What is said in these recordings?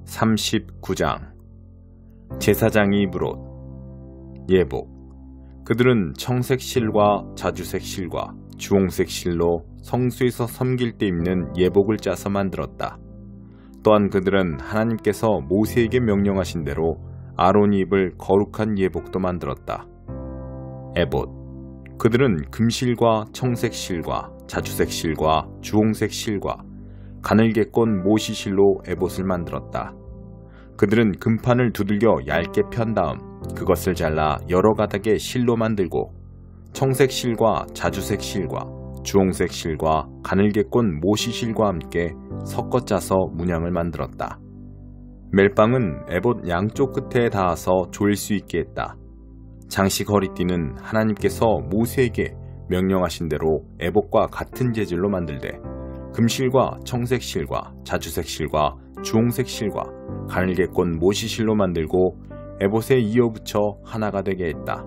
39장 제사장이 물옷 예복. 그들은 청색 실과 자주색 실과 주홍색 실로 성수에서 섬길 때 입는 예복을 짜서 만들었다. 또한 그들은 하나님께서 모세에게 명령하신 대로 아론이 입을 거룩한 예복도 만들었다. 에봇. 그들은 금실과 청색 실과 자주색 실과 주홍색 실과 가늘게 꼰 모시실로 에봇을 만들었다. 그들은 금판을 두들겨 얇게 편 다음 그것을 잘라 여러 가닥의 실로 만들고 청색 실과 자주색 실과 주홍색 실과 가늘게 꼰 모시실과 함께 섞어 짜서 문양을 만들었다. 멜빵은 에봇 양쪽 끝에 닿아서 조일 수 있게 했다. 장식 허리띠는 하나님께서 모세에게 명령하신 대로 에봇과 같은 재질로 만들되 금실과 청색 실과 자주색 실과 주홍색 실과 가늘게 꼰 모시실로 만들고 에봇에 이어붙여 하나가 되게 했다.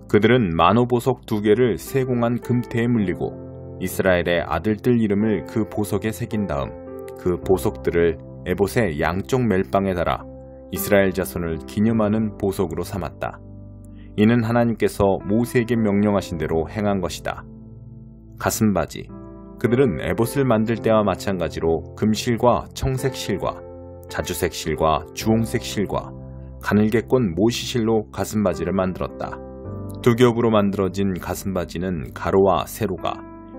그들은 만호보석 2개를 세공한 금태에 물리고 이스라엘의 아들들 이름을 그 보석에 새긴 다음 그 보석들을 에봇의 양쪽 멜빵에 달아 이스라엘 자손을 기념하는 보석으로 삼았다. 이는 하나님께서 모세에게 명령하신 대로 행한 것이다. 가슴바지. 그들은 에봇을 만들 때와 마찬가지로 금실과 청색 실과 자주색 실과 주홍색 실과 가늘게 꼰 모시실로 가슴바지를 만들었다. 2겹으로 만들어진 가슴바지는 가로와 세로가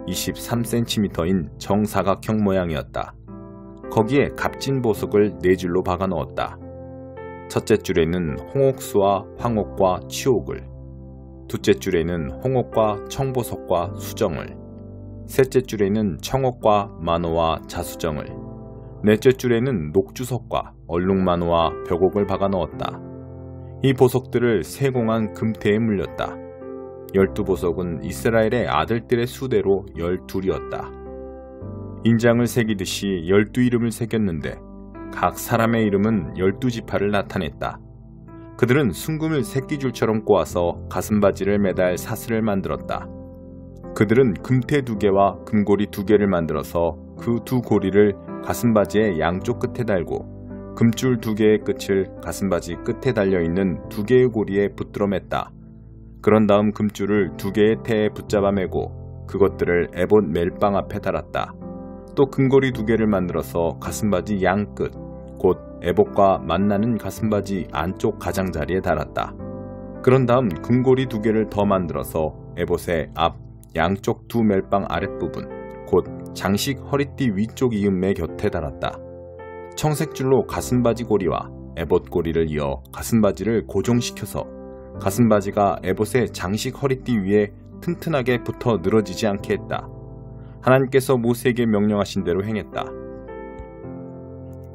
23cm인 정사각형 모양이었다. 거기에 값진 보석을 4줄로 박아 넣었다. 첫째 줄에는 홍옥수와 황옥과 치옥을, 둘째 줄에는 홍옥과 청보석과 수정을, 셋째 줄에는 청옥과 만호와 자수정을, 넷째 줄에는 녹주석과 얼룩만호와 벽옥을 박아 넣었다. 이 보석들을 세공한 금태에 물렸다. 12보석은 이스라엘의 아들들의 수대로 12이었다. 인장을 새기듯이 12이름을 새겼는데 각 사람의 이름은 12지파를 나타냈다. 그들은 순금을 새끼줄처럼 꼬아서 가슴바지를 매달 사슬을 만들었다. 그들은 금태 2개와 금고리 2개를 만들어서 그 2고리를 가슴바지의 양쪽 끝에 달고 금줄 2개의 끝을 가슴바지 끝에 달려있는 2개의 고리에 붙들어 맸다. 그런 다음 금줄을 2개의 태에 붙잡아 매고 그것들을 에봇 멜빵 앞에 달았다. 또 금고리 2개를 만들어서 가슴바지 양끝, 곧 에봇과 만나는 가슴바지 안쪽 가장자리에 달았다. 그런 다음 금고리 2개를 더 만들어서 에봇의 앞 양쪽 2 멜빵 아랫부분, 곧 장식 허리띠 위쪽 이음매 곁에 달았다. 청색 줄로 가슴바지 고리와 에봇 고리를 이어 가슴바지를 고정시켜서 가슴바지가 에봇의 장식 허리띠 위에 튼튼하게 붙어 늘어지지 않게 했다. 하나님께서 모세에게 명령하신 대로 행했다.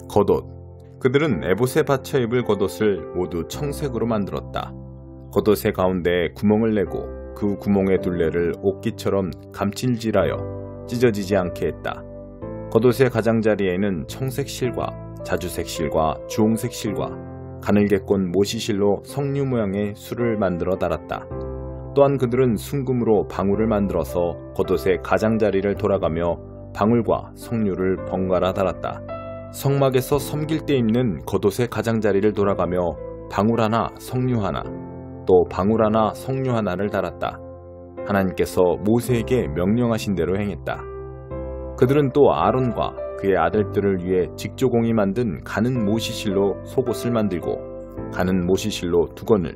겉옷. 그들은 에봇에 받쳐 입을 겉옷을 모두 청색으로 만들었다. 겉옷의 가운데에 구멍을 내고 그 구멍의 둘레를 옷깃처럼 감칠질하여 찢어지지 않게 했다. 겉옷의 가장자리에는 청색 실과 자주색 실과 주홍색 실과 가늘게 꼰 모시실로 석류 모양의 술을 만들어 달았다. 또한 그들은 순금으로 방울을 만들어서 겉옷의 가장자리를 돌아가며 방울과 석류를 번갈아 달았다. 성막에서 섬길 때 입는 겉옷의 가장자리를 돌아가며 방울 하나, 석류 하나, 또 방울 하나, 석류 하나를 달았다. 하나님께서 모세에게 명령하신 대로 행했다. 그들은 또 아론과 그의 아들들을 위해 직조공이 만든 가는 모시실로 속옷을 만들고 가는 모시실로 두건을,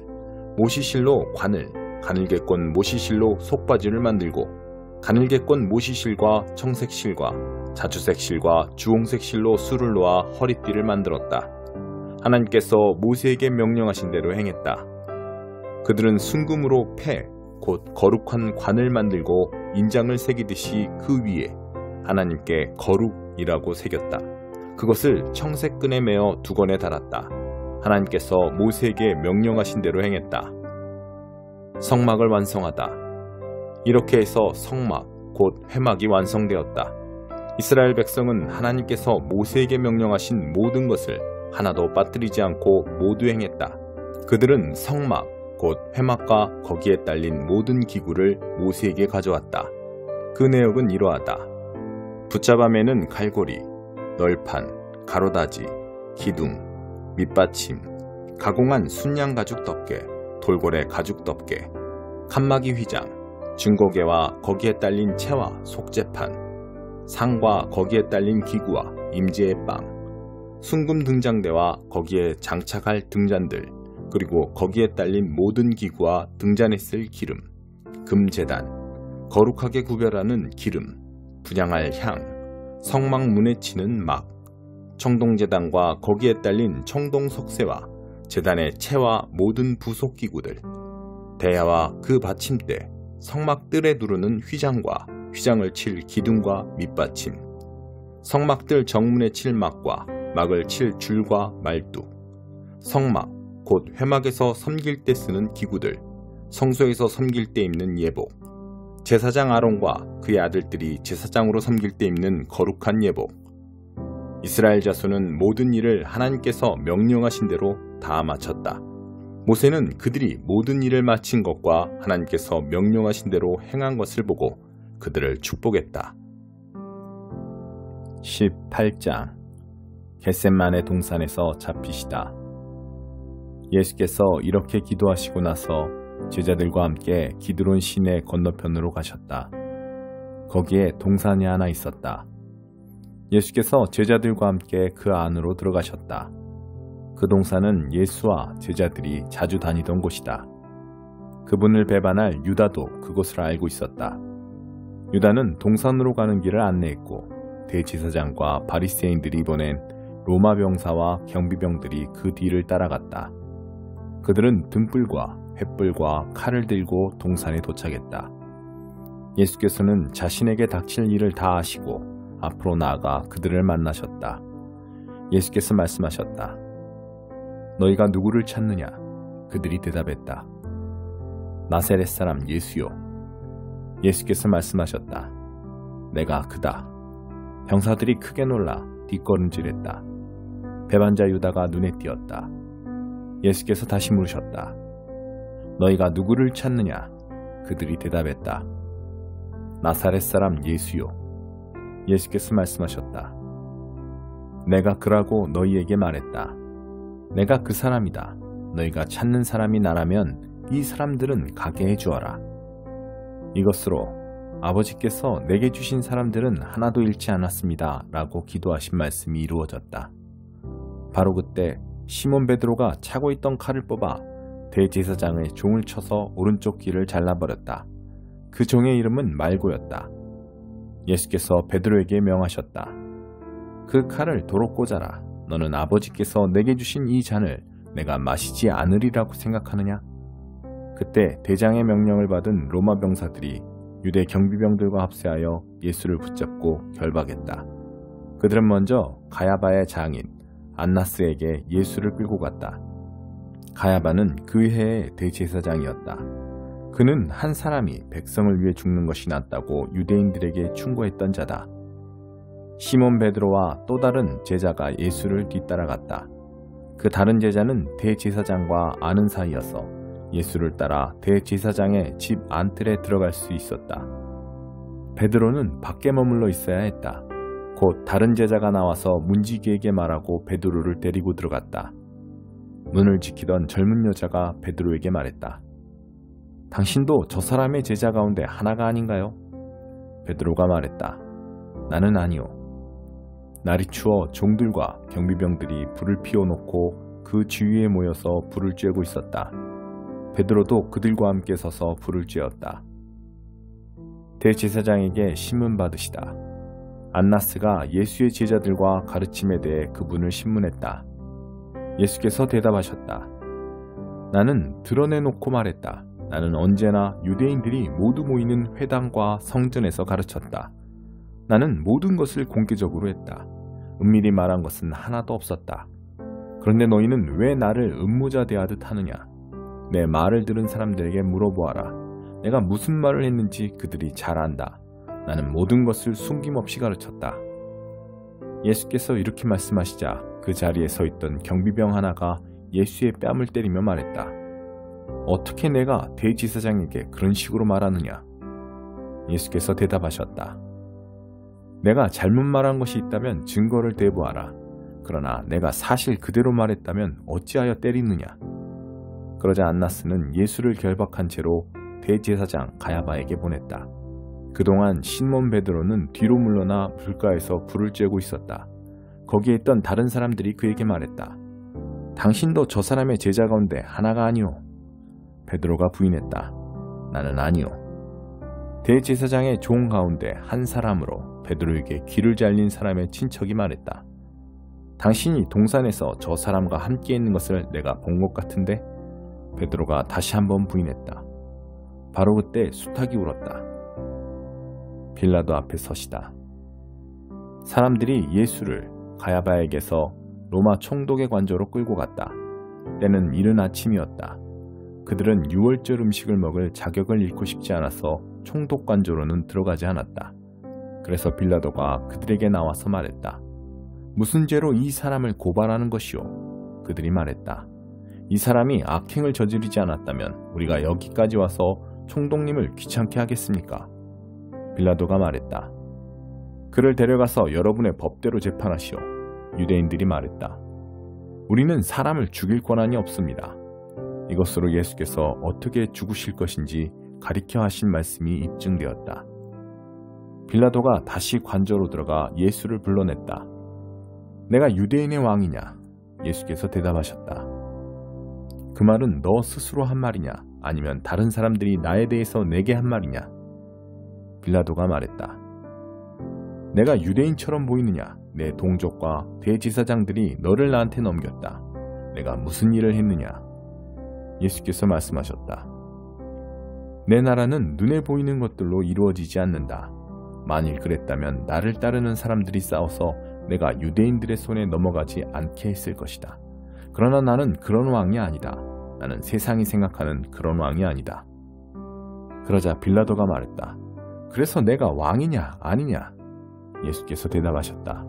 모시실로 관을, 가늘게 꼰 모시실로 속바지를 만들고 가늘게 꼰 모시실과 청색 실과 자주색 실과 주홍색 실로 술을 놓아 허리띠를 만들었다. 하나님께서 모세에게 명령하신 대로 행했다. 그들은 순금으로 패, 곧 거룩한 관을 만들고 인장을 새기듯이 그 위에 하나님께 거룩이라고 새겼다. 그것을 청색 끈에 매어 두건에 달았다. 하나님께서 모세에게 명령하신 대로 행했다. 성막을 완성하다. 이렇게 해서 성막, 곧 회막이 완성되었다. 이스라엘 백성은 하나님께서 모세에게 명령하신 모든 것을 하나도 빠뜨리지 않고 모두 행했다. 그들은 성막, 곧 회막과 거기에 딸린 모든 기구를 모세에게 가져왔다. 그 내역은 이러하다. 붙잡아 매는 갈고리, 널판, 가로다지, 기둥, 밑받침, 가공한 순양 가죽 덮개, 돌고래 가죽 덮개, 칸막이 휘장, 증거계와 거기에 딸린 채와 속재판, 상과 거기에 딸린 기구와 임재의 빵, 순금 등장대와 거기에 장착할 등잔들, 그리고 거기에 딸린 모든 기구와 등잔에 쓸 기름, 금제단, 거룩하게 구별하는 기름, 분향할 향, 성막 문에 치는 막, 청동제단과 거기에 딸린 청동석쇠와 제단의 채와 모든 부속기구들, 대야와 그 받침대, 성막들에 두르는 휘장과 휘장을 칠 기둥과 밑받침, 성막들 정문에 칠 막과 막을 칠 줄과 말뚝, 성막, 곧 회막에서 섬길 때 쓰는 기구들, 성소에서 섬길 때 입는 예복, 제사장 아론과 그의 아들들이 제사장으로 섬길 때 입는 거룩한 예복. 이스라엘 자손은 모든 일을 하나님께서 명령하신 대로 다 마쳤다. 모세는 그들이 모든 일을 마친 것과 하나님께서 명령하신 대로 행한 것을 보고 그들을 축복했다. 18장 겟셋만의 동산에서 잡히시다. 예수께서 이렇게 기도하시고 나서 제자들과 함께 기드론 시내 건너편으로 가셨다. 거기에 동산이 하나 있었다. 예수께서 제자들과 함께 그 안으로 들어가셨다. 그 동산은 예수와 제자들이 자주 다니던 곳이다. 그분을 배반할 유다도 그곳을 알고 있었다. 유다는 동산으로 가는 길을 안내했고 대제사장과 바리새인들이 보낸 로마 병사와 경비병들이 그 뒤를 따라갔다. 그들은 등불과 횃불과 칼을 들고 동산에 도착했다. 예수께서는 자신에게 닥칠 일을 다 아시고 앞으로 나아가 그들을 만나셨다. 예수께서 말씀하셨다. 너희가 누구를 찾느냐? 그들이 대답했다. 나사렛 사람 예수요. 예수께서 말씀하셨다. 내가 그다. 병사들이 크게 놀라 뒷걸음질했다. 배반자 유다가 눈에 띄었다. 예수께서 다시 물으셨다. 너희가 누구를 찾느냐? 그들이 대답했다. 나사렛 사람 예수요. 예수께서 말씀하셨다. 내가 그라고 너희에게 말했다. 내가 그 사람이다. 너희가 찾는 사람이 나라면 이 사람들은 가게 해주어라. 이것으로 아버지께서 내게 주신 사람들은 하나도 잃지 않았습니다. 라고 기도하신 말씀이 이루어졌다. 바로 그때 시몬 베드로가 차고 있던 칼을 뽑아 대제사장의 종을 쳐서 오른쪽 귀를 잘라버렸다. 그 종의 이름은 말고였다. 예수께서 베드로에게 명하셨다. 그 칼을 도로 꽂아라. 너는 아버지께서 내게 주신 이 잔을 내가 마시지 않으리라고 생각하느냐? 그때 대장의 명령을 받은 로마 병사들이 유대 경비병들과 합세하여 예수를 붙잡고 결박했다. 그들은 먼저 가야바의 장인 안나스에게 예수를 끌고 갔다. 가야바는 그 해의 대제사장이었다. 그는 한 사람이 백성을 위해 죽는 것이 낫다고 유대인들에게 충고했던 자다. 시몬 베드로와 또 다른 제자가 예수를 뒤따라갔다. 그 다른 제자는 대제사장과 아는 사이여서 예수를 따라 대제사장의 집 안뜰에 들어갈 수 있었다. 베드로는 밖에 머물러 있어야 했다. 곧 다른 제자가 나와서 문지기에게 말하고 베드로를 데리고 들어갔다. 문을 지키던 젊은 여자가 베드로에게 말했다. 당신도 저 사람의 제자 가운데 하나가 아닌가요? 베드로가 말했다. 나는 아니오. 날이 추워 종들과 경비병들이 불을 피워놓고 그 주위에 모여서 불을 쬐고 있었다. 베드로도 그들과 함께 서서 불을 쬐었다. 대제사장에게 신문 받으시다. 안나스가 예수의 제자들과 가르침에 대해 그분을 신문했다. 예수께서 대답하셨다. 나는 드러내놓고 말했다. 나는 언제나 유대인들이 모두 모이는 회당과 성전에서 가르쳤다. 나는 모든 것을 공개적으로 했다. 은밀히 말한 것은 하나도 없었다. 그런데 너희는 왜 나를 음모자 대하듯 하느냐? 내 말을 들은 사람들에게 물어보아라. 내가 무슨 말을 했는지 그들이 잘 안다. 나는 모든 것을 숨김없이 가르쳤다. 예수께서 이렇게 말씀하시자 그 자리에 서 있던 경비병 하나가 예수의 뺨을 때리며 말했다. 어떻게 내가 대제사장에게 그런 식으로 말하느냐? 예수께서 대답하셨다. 내가 잘못 말한 것이 있다면 증거를 대보아라. 그러나 내가 사실 그대로 말했다면 어찌하여 때리느냐. 그러자 안나스는 예수를 결박한 채로 대제사장 가야바에게 보냈다. 그동안 시몬 베드로는 뒤로 물러나 물가에서 불을 쬐고 있었다. 거기에 있던 다른 사람들이 그에게 말했다. 당신도 저 사람의 제자 가운데 하나가 아니오. 베드로가 부인했다. 나는 아니오. 대제사장의 종 가운데 한 사람으로 베드로에게 귀를 잘린 사람의 친척이 말했다. 당신이 동산에서 저 사람과 함께 있는 것을 내가 본 것 같은데? 베드로가 다시 한번 부인했다. 바로 그때 수탉이 울었다. 빌라도 앞에 서시다. 사람들이 예수를 가야바에게서 로마 총독의 관저로 끌고 갔다. 때는 이른 아침이었다. 그들은 유월절 음식을 먹을 자격을 잃고 싶지 않아서 총독 관저로는 들어가지 않았다. 그래서 빌라도가 그들에게 나와서 말했다. 무슨 죄로 이 사람을 고발하는 것이오? 그들이 말했다. 이 사람이 악행을 저지르지 않았다면 우리가 여기까지 와서 총독님을 귀찮게 하겠습니까? 빌라도가 말했다. 그를 데려가서 여러분의 법대로 재판하시오. 유대인들이 말했다. 우리는 사람을 죽일 권한이 없습니다. 이것으로 예수께서 어떻게 죽으실 것인지 가리켜 하신 말씀이 입증되었다. 빌라도가 다시 관저로 들어가 예수를 불러냈다. 내가 유대인의 왕이냐? 예수께서 대답하셨다. 그 말은 너 스스로 한 말이냐? 아니면 다른 사람들이 나에 대해서 내게 한 말이냐? 빌라도가 말했다. 내가 유대인처럼 보이느냐? 내 동족과 대제사장들이 너를 나한테 넘겼다. 내가 무슨 일을 했느냐? 예수께서 말씀하셨다. 내 나라는 눈에 보이는 것들로 이루어지지 않는다. 만일 그랬다면 나를 따르는 사람들이 싸워서 내가 유대인들의 손에 넘어가지 않게 했을 것이다. 그러나 나는 그런 왕이 아니다. 나는 세상이 생각하는 그런 왕이 아니다. 그러자 빌라도가 말했다. 그래서 내가 왕이냐 아니냐? 예수께서 대답하셨다.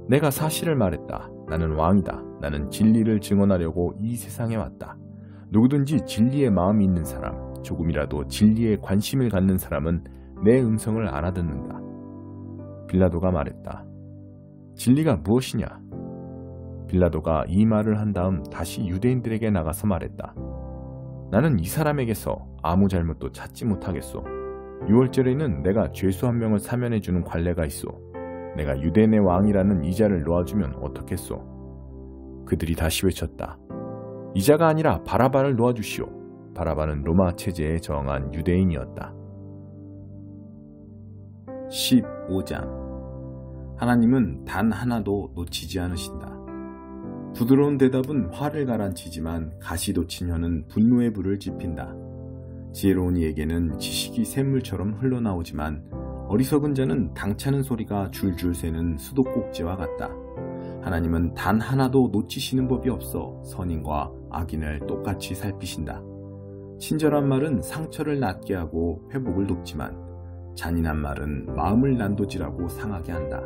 내가 사실을 말했다. 나는 왕이다. 나는 진리를 증언하려고 이 세상에 왔다. 누구든지 진리의 마음이 있는 사람, 조금이라도 진리에 관심을 갖는 사람은 내 음성을 알아듣는다. 빌라도가 말했다. 진리가 무엇이냐? 빌라도가 이 말을 한 다음 다시 유대인들에게 나가서 말했다. 나는 이 사람에게서 아무 잘못도 찾지 못하겠소. 유월절에는 내가 죄수 한 명을 사면해주는 관례가 있소. 내가 유대인의 왕이라는 이자를 놓아주면 어떻겠소? 그들이 다시 외쳤다. 이자가 아니라 바라바를 놓아주시오. 바라바는 로마 체제에 저항한 유대인이었다. 15장 하나님은 단 하나도 놓치지 않으신다. 부드러운 대답은 화를 가라앉히지만 가시돋친 혀는 분노의 불을 지핀다. 지혜로운 이에게는 지식이 샘물처럼 흘러나오지만 어리석은 자는 당차는 소리가 줄줄 새는 수도꼭지와 같다. 하나님은 단 하나도 놓치시는 법이 없어 선인과 악인을 똑같이 살피신다. 친절한 말은 상처를 낫게 하고 회복을 돕지만 잔인한 말은 마음을 난도질하고 상하게 한다.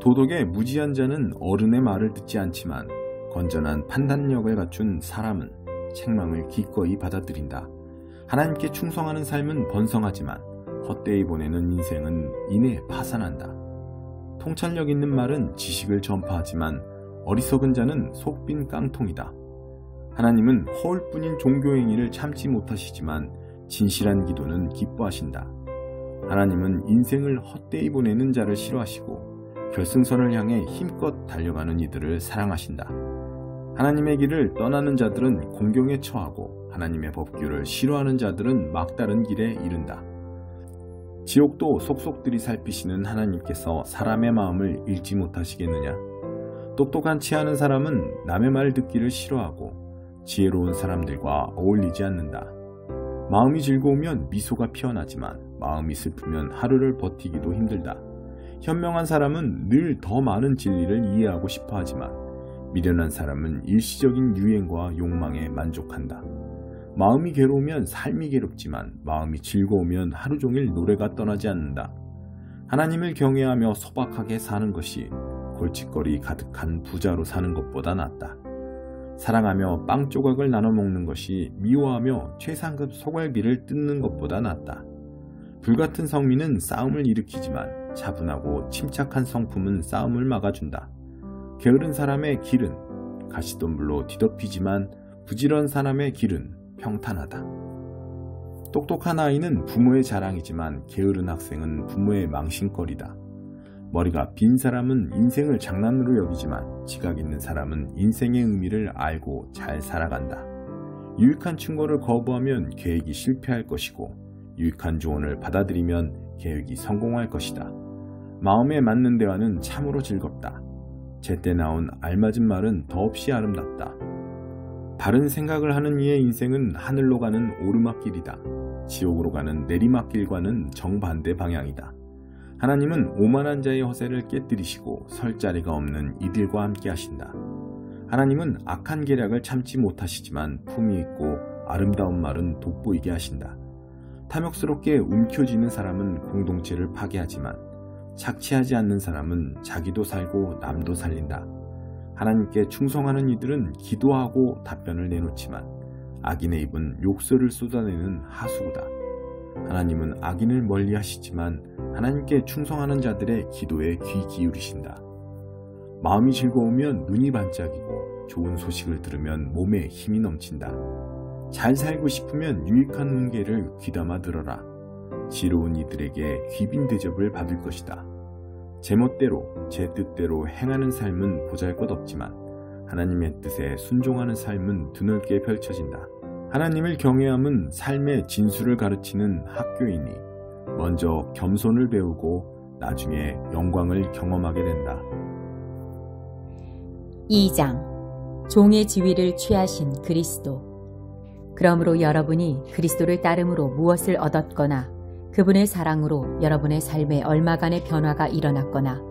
도덕의 무지한 자는 어른의 말을 듣지 않지만 건전한 판단력을 갖춘 사람은 책망을 기꺼이 받아들인다. 하나님께 충성하는 삶은 번성하지만 헛되이 보내는 인생은 이내 파산한다. 통찰력 있는 말은 지식을 전파하지만 어리석은 자는 속빈 깡통이다. 하나님은 허울뿐인 종교행위를 참지 못하시지만 진실한 기도는 기뻐하신다. 하나님은 인생을 헛되이 보내는 자를 싫어하시고 결승선을 향해 힘껏 달려가는 이들을 사랑하신다. 하나님의 길을 떠나는 자들은 공경에 처하고 하나님의 법규를 싫어하는 자들은 막다른 길에 이른다. 지옥도 속속들이 살피시는 하나님께서 사람의 마음을 읽지 못하시겠느냐? 똑똑한 치하는 사람은 남의 말 듣기를 싫어하고 지혜로운 사람들과 어울리지 않는다. 마음이 즐거우면 미소가 피어나지만 마음이 슬프면 하루를 버티기도 힘들다. 현명한 사람은 늘 더 많은 진리를 이해하고 싶어 하지만 미련한 사람은 일시적인 유행과 욕망에 만족한다. 마음이 괴로우면 삶이 괴롭지만 마음이 즐거우면 하루 종일 노래가 떠나지 않는다. 하나님을 경외하며 소박하게 사는 것이 골칫거리 가득한 부자로 사는 것보다 낫다. 사랑하며 빵 조각을 나눠 먹는 것이 미워하며 최상급 소갈비를 뜯는 것보다 낫다. 불같은 성민은 싸움을 일으키지만 차분하고 침착한 성품은 싸움을 막아준다. 게으른 사람의 길은 가시덤불로 뒤덮이지만 부지런한 사람의 길은 평탄하다. 똑똑한 아이는 부모의 자랑이지만 게으른 학생은 부모의 망신거리다. 머리가 빈 사람은 인생을 장난으로 여기지만 지각 있는 사람은 인생의 의미를 알고 잘 살아간다. 유익한 충고를 거부하면 계획이 실패할 것이고 유익한 조언을 받아들이면 계획이 성공할 것이다. 마음에 맞는 대화는 참으로 즐겁다. 제때 나온 알맞은 말은 더없이 아름답다. 바른 생각을 하는 이의 인생은 하늘로 가는 오르막길이다. 지옥으로 가는 내리막길과는 정반대 방향이다. 하나님은 오만한 자의 허세를 깨뜨리시고 설 자리가 없는 이들과 함께 하신다. 하나님은 악한 계략을 참지 못하시지만 품위 있고 아름다운 말은 돋보이게 하신다. 탐욕스럽게 움켜쥐는 사람은 공동체를 파괴하지만 착취하지 않는 사람은 자기도 살고 남도 살린다. 하나님께 충성하는 이들은 기도하고 답변을 내놓지만 악인의 입은 욕설을 쏟아내는 하수구다. 하나님은 악인을 멀리 하시지만 하나님께 충성하는 자들의 기도에 귀 기울이신다. 마음이 즐거우면 눈이 반짝이고 좋은 소식을 들으면 몸에 힘이 넘친다. 잘 살고 싶으면 유익한 훈계를 귀담아 들어라. 지혜로운 이들에게 귀빈 대접을 받을 것이다. 제멋대로 제 뜻대로 행하는 삶은 보잘것없지만 하나님의 뜻에 순종하는 삶은 드넓게 펼쳐진다. 하나님을 경외함은 삶의 진수를 가르치는 학교이니 먼저 겸손을 배우고 나중에 영광을 경험하게 된다. 2장 종의 지위를 취하신 그리스도. 그러므로 여러분이 그리스도를 따름으로 무엇을 얻었거나 그분의 사랑으로 여러분의 삶에 얼마간의 변화가 일어났거나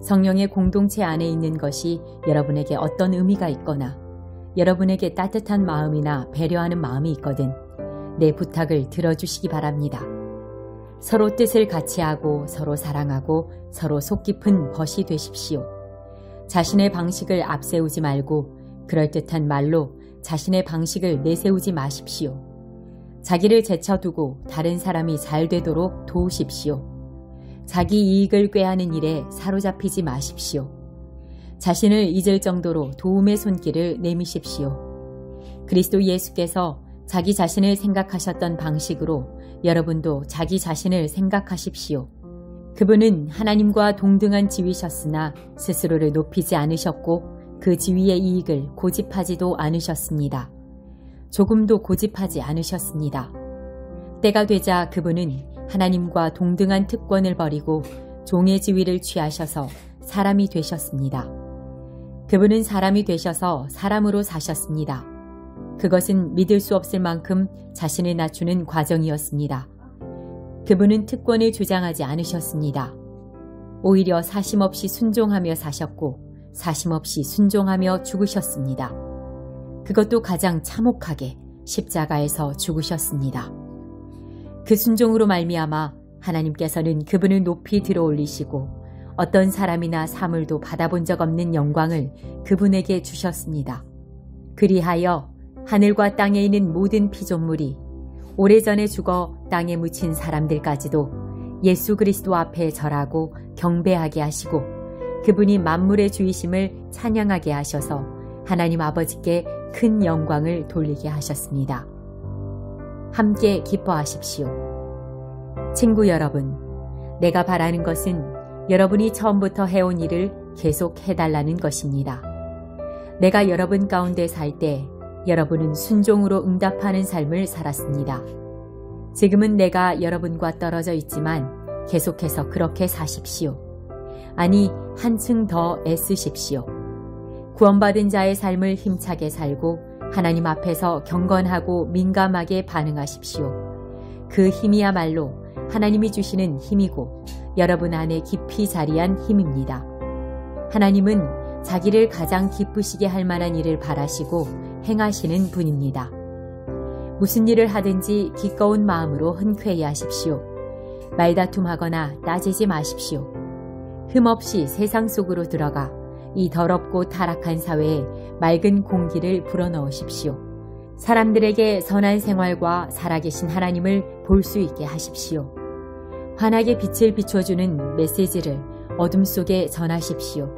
성령의 공동체 안에 있는 것이 여러분에게 어떤 의미가 있거나 여러분에게 따뜻한 마음이나 배려하는 마음이 있거든 내 부탁을 들어주시기 바랍니다. 서로 뜻을 같이 하고 서로 사랑하고 서로 속 깊은 벗이 되십시오. 자신의 방식을 앞세우지 말고 그럴듯한 말로 자신의 방식을 내세우지 마십시오. 자기를 제쳐두고 다른 사람이 잘 되도록 도우십시오. 자기 이익을 꾀하는 일에 사로잡히지 마십시오. 자신을 잊을 정도로 도움의 손길을 내미십시오. 그리스도 예수께서 자기 자신을 생각하셨던 방식으로 여러분도 자기 자신을 생각하십시오. 그분은 하나님과 동등한 지위셨으나 스스로를 높이지 않으셨고 그 지위의 이익을 고집하지도 않으셨습니다. 조금도 고집하지 않으셨습니다. 때가 되자 그분은 하나님과 동등한 특권을 버리고 종의 지위를 취하셔서 사람이 되셨습니다. 그분은 사람이 되셔서 사람으로 사셨습니다. 그것은 믿을 수 없을 만큼 자신을 낮추는 과정이었습니다. 그분은 특권을 주장하지 않으셨습니다. 오히려 사심없이 순종하며 사셨고 사심없이 순종하며 죽으셨습니다. 그것도 가장 참혹하게 십자가에서 죽으셨습니다. 그 순종으로 말미암아 하나님께서는 그분을 높이 들어올리시고 어떤 사람이나 사물도 받아본 적 없는 영광을 그분에게 주셨습니다. 그리하여 하늘과 땅에 있는 모든 피조물이 오래전에 죽어 땅에 묻힌 사람들까지도 예수 그리스도 앞에 절하고 경배하게 하시고 그분이 만물의 주이심을 찬양하게 하셔서 하나님 아버지께 큰 영광을 돌리게 하셨습니다. 함께 기뻐하십시오. 친구 여러분, 내가 바라는 것은 여러분이 처음부터 해온 일을 계속 해달라는 것입니다. 내가 여러분 가운데 살 때 여러분은 순종으로 응답하는 삶을 살았습니다. 지금은 내가 여러분과 떨어져 있지만 계속해서 그렇게 사십시오. 아니, 한층 더 애쓰십시오. 구원받은 자의 삶을 힘차게 살고 하나님 앞에서 경건하고 민감하게 반응하십시오. 그 힘이야말로 하나님이 주시는 힘이고 여러분 안에 깊이 자리한 힘입니다. 하나님은 자기를 가장 기쁘시게 할 만한 일을 바라시고 행하시는 분입니다. 무슨 일을 하든지 기꺼운 마음으로 흔쾌히 하십시오. 말다툼하거나 따지지 마십시오. 흠없이 세상 속으로 들어가 이 더럽고 타락한 사회에 맑은 공기를 불어넣으십시오. 사람들에게 선한 생활과 살아계신 하나님을 볼 수 있게 하십시오. 환하게 빛을 비춰주는 메시지를 어둠 속에 전하십시오.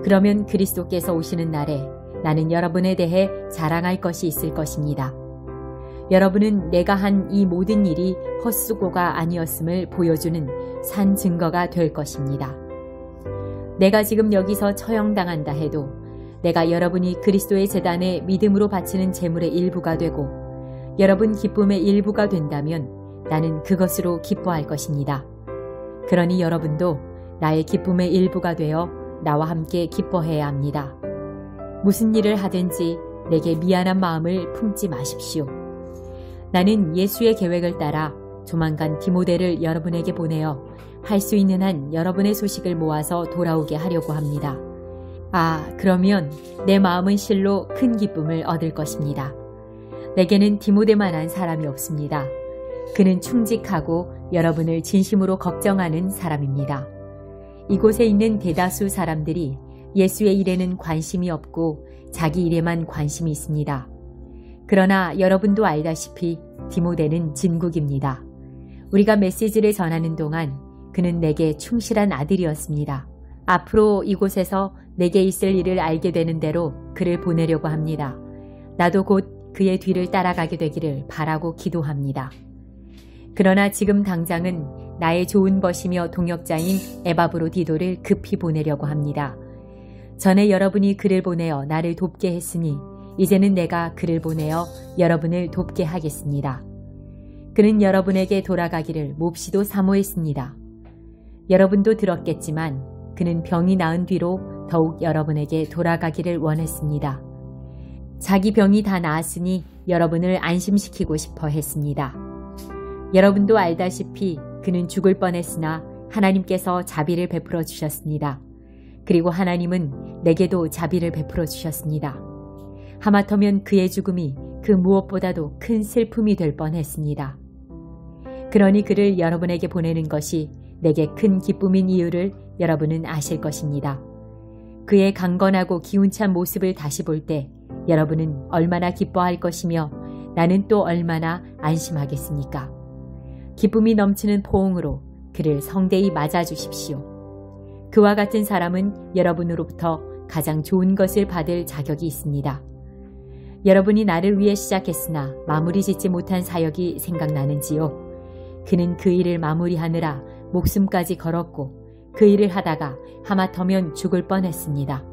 그러면 그리스도께서 오시는 날에 나는 여러분에 대해 자랑할 것이 있을 것입니다. 여러분은 내가 한 이 모든 일이 헛수고가 아니었음을 보여주는 산 증거가 될 것입니다. 내가 지금 여기서 처형당한다 해도 내가 여러분이 그리스도의 제단에 믿음으로 바치는 제물의 일부가 되고 여러분 기쁨의 일부가 된다면 나는 그것으로 기뻐할 것입니다. 그러니 여러분도 나의 기쁨의 일부가 되어 나와 함께 기뻐해야 합니다. 무슨 일을 하든지 내게 미안한 마음을 품지 마십시오. 나는 예수의 계획을 따라 조만간 디모데를 여러분에게 보내어 할 수 있는 한 여러분의 소식을 모아서 돌아오게 하려고 합니다. 그러면 내 마음은 실로 큰 기쁨을 얻을 것입니다. 내게는 디모데만한 사람이 없습니다. 그는 충직하고 여러분을 진심으로 걱정하는 사람입니다. 이곳에 있는 대다수 사람들이 예수의 일에는 관심이 없고 자기 일에만 관심이 있습니다. 그러나 여러분도 알다시피 디모데는 진국입니다. 우리가 메시지를 전하는 동안 그는 내게 충실한 아들이었습니다. 앞으로 이곳에서 내게 있을 일을 알게 되는 대로 그를 보내려고 합니다. 나도 곧 그의 뒤를 따라가게 되기를 바라고 기도합니다. 그러나 지금 당장은 나의 좋은 벗이며 동역자인 에바브로디도를 급히 보내려고 합니다. 전에 여러분이 그를 보내어 나를 돕게 했으니 이제는 내가 그를 보내어 여러분을 돕게 하겠습니다. 그는 여러분에게 돌아가기를 몹시도 사모했습니다. 여러분도 들었겠지만 그는 병이 나은 뒤로 더욱 여러분에게 돌아가기를 원했습니다. 자기 병이 다 나았으니 여러분을 안심시키고 싶어 했습니다. 여러분도 알다시피 그는 죽을 뻔했으나 하나님께서 자비를 베풀어 주셨습니다. 그리고 하나님은 내게도 자비를 베풀어 주셨습니다. 하마터면 그의 죽음이 그 무엇보다도 큰 슬픔이 될 뻔했습니다. 그러니 그를 여러분에게 보내는 것이 내게 큰 기쁨인 이유를 여러분은 아실 것입니다. 그의 강건하고 기운찬 모습을 다시 볼 때 여러분은 얼마나 기뻐할 것이며 나는 또 얼마나 안심하겠습니까? 기쁨이 넘치는 포옹으로 그를 성대히 맞아주십시오. 그와 같은 사람은 여러분으로부터 가장 좋은 것을 받을 자격이 있습니다. 여러분이 나를 위해 시작했으나 마무리 짓지 못한 사역이 생각나는지요? 그는 그 일을 마무리하느라 목숨까지 걸었고 그 일을 하다가 하마터면 죽을 뻔했습니다.